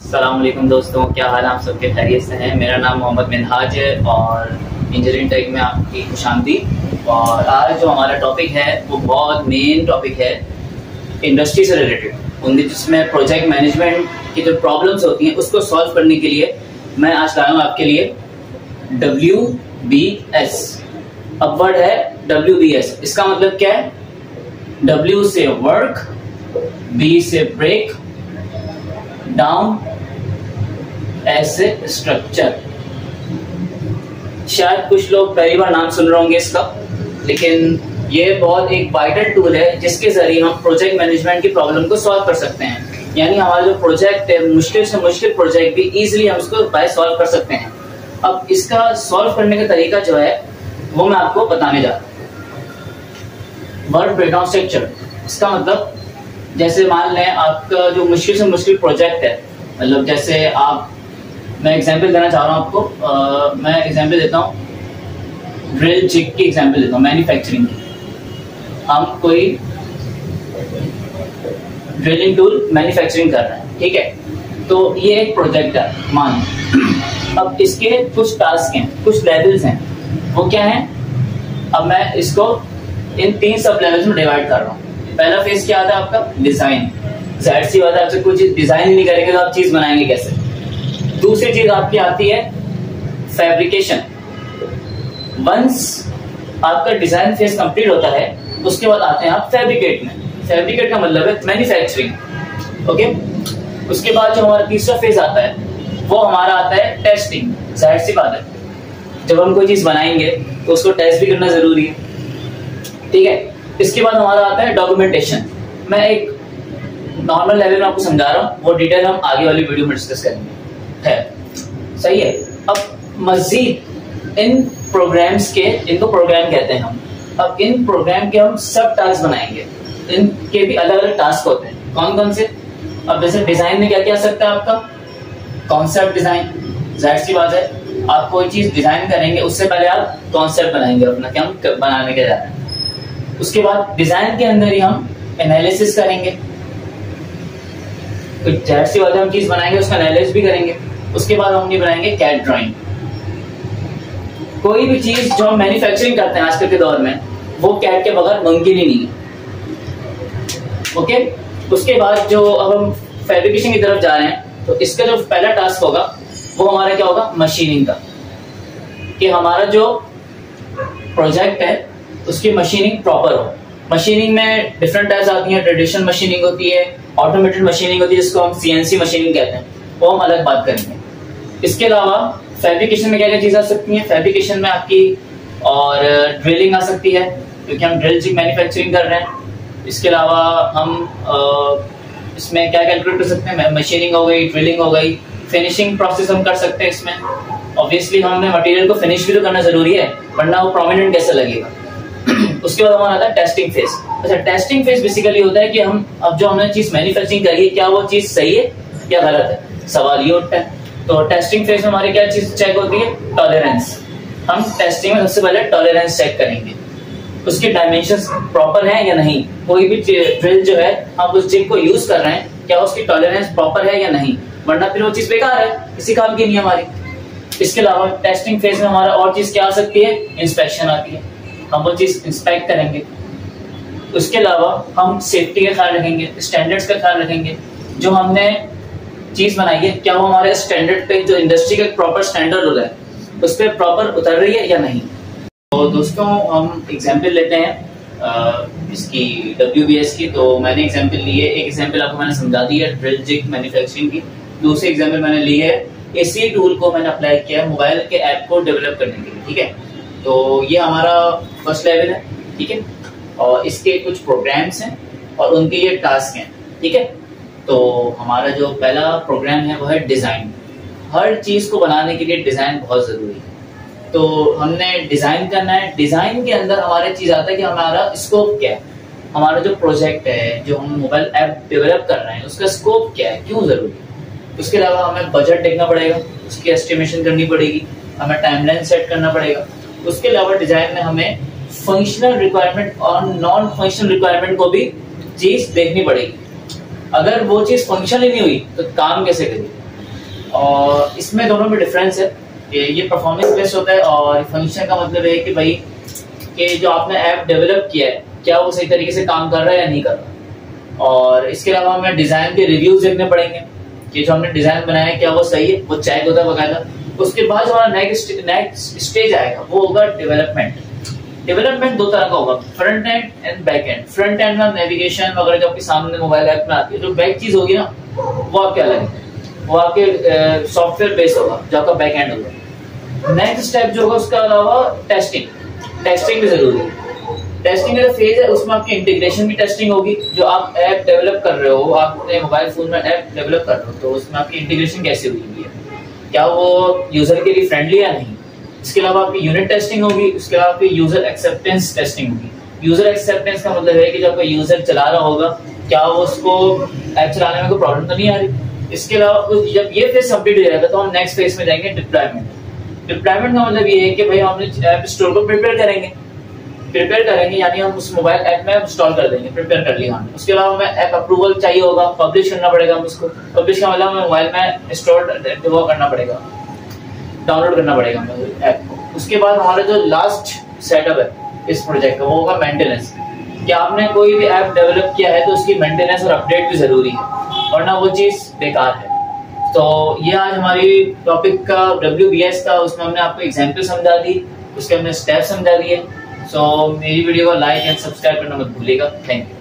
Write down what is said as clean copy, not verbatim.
अस्सलाम वालेकुम दोस्तों, क्या हाल है? आप सबके खैरियत से हैं? मेरा नाम मोहम्मद मिनहाज है और इंजीनियरिंग टेक में आपकी खुशामदीद। और आज जो हमारा टॉपिक है वो बहुत मेन टॉपिक है इंडस्ट्री से रिलेटेड, उनकी जिसमें प्रोजेक्ट मैनेजमेंट की जो प्रॉब्लम्स होती हैं उसको सॉल्व करने के लिए मैं आज लाया हूँ आपके लिए WBS। अब वर्ड है WBS, इसका मतलब क्या है? W से वर्क, B से ब्रेक, डाउन, S से स्ट्रक्चर। शायद कुछ लोग पहली बार नाम सुन रहे होंगे इसका, लेकिन ये बहुत एक वाइटल टूल है जिसके जरिए हम प्रोजेक्ट मैनेजमेंट की प्रॉब्लम को सॉल्व कर सकते हैं। यानी हमारा जो प्रोजेक्ट है, मुश्किल से मुश्किल प्रोजेक्ट भी इजीली हम उसको बाय सॉल्व कर सकते हैं। अब इसका सॉल्व करने का तरीका जो है वो मैं आपको बताने जा रहा हूँ। वर्ड ब्रेकडाउन स्ट्रक्चर, इसका मतलब जैसे मान लें आपका जो मुश्किल से मुश्किल प्रोजेक्ट है, मतलब जैसे मैं एग्जांपल देना चाह रहा हूँ आपको। मैं एग्जांपल देता हूँ, ड्रिल जिग की एग्जांपल देता हूँ, मैन्युफैक्चरिंग की। हम कोई ड्रिलिंग टूल मैन्युफैक्चरिंग कर रहे हैं, ठीक है? तो ये एक प्रोजेक्ट है मान। अब इसके कुछ टास्क हैं, कुछ लेवल्स हैं, वो क्या है? अब मैं इसको इन 3 सब लेवल्स में डिवाइड कर रहा हूँ। पहला फेज क्या आता है आपका? डिजाइन। जाहिर सी बात है, आपसे कोई चीज डिजाइन ही नहीं करेंगे तो आप चीज बनाएंगे कैसे? दूसरी चीज आपकी आती है फैब्रिकेशन। वंस आपका डिजाइन फेज कंप्लीट होता है उसके बाद आते हैं आप फैब्रिकेट में। फैब्रिकेट का मतलब है मैन्युफैक्चरिंग, ओके? उसके बाद जो हमारा तीसरा फेज आता है वो हमारा आता है टेस्टिंग। जाहिर सी बात है, जब हम कोई चीज बनाएंगे तो उसको टेस्ट भी करना जरूरी है, ठीक है? इसके बाद हमारा आता है डॉक्यूमेंटेशन। मैं एक नॉर्मल लेवल में आपको समझा रहा हूँ, वो डिटेल हम आगे वाली वीडियो में डिस्कस करेंगे, है सही है? अब मजीद इन प्रोग्राम्स के, इनको प्रोग्राम कहते हैं हम। अब इन प्रोग्राम के हम सब टास्क बनाएंगे, इनके भी अलग अलग टास्क होते हैं। कौन कौन से? अब जैसे डिजाइन में क्या क्या आ सकता है आपका? Concept design. जाहिर सी बात है, आप कोई चीज डिजाइन करेंगे उससे पहले आप कॉन्सेप्ट बनाएंगे अपना, क्या हम बनाने के जा रहे हैं। उसके बाद डिजाइन के अंदर ही हम एनालिसिस करेंगे। तो जाहिर सी बात है, हम चीज बनाएंगे उसका एनालिसिस भी करेंगे। उसके बाद हम ये बनाएंगे कैड ड्राइंग। कोई भी चीज जो हम मैन्युफैक्चरिंग करते हैं आजकल के दौर में, वो कैड के बगैर मुमकिन ही नहीं है, ओके? उसके बाद जो अब हम फैब्रिकेशन की तरफ जा रहे हैं, तो इसका जो पहला टास्क होगा वो हमारा क्या होगा? मशीनिंग का। कि हमारा जो प्रोजेक्ट है उसकी मशीनिंग प्रॉपर हो। मशीनिंग में डिफरेंट टाइप्स आती हैं। ट्रेडिशनल मशीनिंग होती है, ऑटोमेटेड मशीनिंग होती है जिसको हम CNC मशीनिंग कहते हैं, वो हम अलग बात करेंगे। इसके अलावा फैब्रिकेशन में क्या क्या चीज आ सकती है? फैब्रिकेशन में आपकी और ड्रिलिंग आ सकती है, क्योंकि हम ड्रिल जिग मैन्युफैक्चरिंग कर रहे हैं। इसके अलावा हम इसमें क्या कैलकुलेट कर सकते हैं? मशीनिंग हो गई, ड्रिलिंग हो गई, फिनिशिंग प्रोसेस हम कर सकते हैं इसमें। ऑब्वियसली हमें मटेरियल को फिनिश भी तो करना जरूरी है, वरना वो प्रोमिनेंट कैसे लगेगा? उसके बाद हमारा आता है टेस्टिंग फेज। अच्छा, टेस्टिंग फेज बेसिकली होता है कि हम अब जो हमने चीज मैन्युफैक्चरिंग करी है, क्या वो चीज सही है या गलत है? सवाल ये उठता है। तो टेस्टिंग फेज में हमारी क्या चीज चेक होती है? टॉलरेंस। हम टेस्टिंग में सबसे पहले टॉलरेंस चेक करेंगे, उसके डायमेंशंस प्रॉपर हैं या नहीं। कोई भी ड्रिल जो है हम उस जिग को यूज कर रहे हैं, क्या उसकी टॉलरेंस प्रॉपर है या नहीं, वरना फिर वो चीज बेकार है, किसी काम की नहीं हमारी। इसके अलावा टेस्टिंग फेज में हमारा और चीज क्या आ सकती है? इंस्पेक्शन आती है, हम वो चीज इंस्पेक्ट करेंगे। उसके अलावा हम सेफ्टी का ख्याल रखेंगे, स्टैंडर्ड्स का ख्याल रखेंगे। जो हमने चीज बनाई है, क्या वो हमारे स्टैंडर्ड पे, जो इंडस्ट्री का प्रॉपर स्टैंडर्ड होता है, उस पर प्रॉपर उतर रही है या नहीं? तो दोस्तों, हम एग्जाम्पल लेते हैं इसकी WBS की। तो मैंने एग्जाम्पल ली है, एक एग्जाम्पल आपको मैंने समझा दी है ड्रिल जिग मैन्युफैक्चरिंग की। दूसरी एग्जाम्पल मैंने ली है इसी टूल को मैंने अप्लाई किया मोबाइल के ऐप को डेवलप करने के लिए, ठीक है? तो ये हमारा फर्स्ट लेवल है, ठीक है? और इसके कुछ प्रोग्राम्स हैं और उनके ये टास्क हैं, ठीक है? तो हमारा जो पहला प्रोग्राम है वो है डिजाइन। हर चीज को बनाने के लिए डिजाइन बहुत जरूरी है। तो हमने डिजाइन करना है। डिजाइन के अंदर हमारा चीज आता है कि हमारा स्कोप क्या है, हमारा जो प्रोजेक्ट है, जो हम मोबाइल ऐप डेवलप कर रहे हैं, उसका स्कोप क्या है, क्यों जरूरी है। उसके अलावा हमें बजट देखना पड़ेगा, उसकी एस्टिमेशन करनी पड़ेगी, हमें टाइमलाइन सेट करना पड़ेगा। उसके अलावा डिजाइन में हमें फंक्शनल रिक्वायरमेंट और नॉन फंक्शनल रिक्वायरमेंट को भी चीज देखनी पड़ेगी। अगर वो चीज फंक्शनल ही नहीं हुई तो काम कैसे करेगी? और इसमें दोनों में डिफरेंस है। ये परफॉर्मेंस बेस्ड होता है और फंक्शन का मतलब है कि भाई कि जो आपने ऐप डेवलप किया है क्या वो सही तरीके से काम कर रहा है या नहीं कर रहा। और इसके अलावा हमें डिजाइन के रिव्यूज देखने पड़ेंगे कि जो हमने डिजाइन बनाया है क्या वो सही है, वो चेक होता है बकायदा। उसके बाद जो हमारा नेक्स्ट स्टेज आएगा वो होगा डेवलपमेंट। डेवलपमेंट दो तरह का होगा, front end and back and. Front end में नेविगेशन वगैरह जो आपके सामने मोबाइल ऐप में आती है, जो बैक चीज होगी ना वो आपके अलग है, वो आपके सॉफ्टवेयर बेस होगा जो आपका बैक एंड होगा। नेक्स्ट स्टेप जो होगा उसके अलावा टेस्टिंग भी जरूरी है। टेस्टिंग का जो फेज है उसमें आपकी इंटीग्रेशन की टेस्टिंग होगी। जो आप ऐप डेवलप कर रहे हो, आप अपने मोबाइल फोन में ऐप डेवलप कर रहे हो तो उसमें आपकी इंटीग्रेशन कैसे हुई है, क्या वो यूजर के लिए फ्रेंडली है या नहीं। इसके अलावा आपकी यूनिट टेस्टिंग होगी, उसके अलावा आपकी यूजर एक्सेप्टेंस टेस्टिंग होगी। यूजर एक्सेप्टेंस का मतलब है कि जब कोई यूजर चला रहा होगा क्या वो उसको ऐप चलाने में कोई प्रॉब्लम तो नहीं आ रही। इसके अलावा जब ये फेज कंप्लीट हो जाएगा तो हम नेक्स्ट फेज में जाएंगे डिप्लॉयमेंट। डिप्लॉयमेंट का मतलब ये है कि भाई हमने ऐप स्टोर को प्रिपेयर करेंगे यानी हम उस मोबाइल ऐप में इंस्टॉल कर देंगे, प्रिपेयर कर लिया हमने। उसके अलावा हमें ऐप अप्रूवल चाहिए होगा, पब्लिश करना पड़ेगा हम उसको। पब्लिश का मतलब हमें मोबाइल में इंस्टॉल वो करना पड़ेगा, डाउनलोड करना पड़ेगा हमें ऐप को। उसके बाद हमारा जो लास्ट सेटअप है इस प्रोजेक्ट का वो होगा मेंटेनेंस। कि आपने कोई भी ऐप डेवलप किया है तो उसकी मेंटेनेंस और अपडेट भी जरूरी है, वरना वो चीज बेकार है। तो ये आज हमारी टॉपिक का WBS का, उसमें हमने आपको एग्जांपल समझा दी, उसके हमने स्टेप समझा दिए। सो मेरी वीडियो को लाइक एंड सब्सक्राइब करना मत भूलिएगा। Thank you.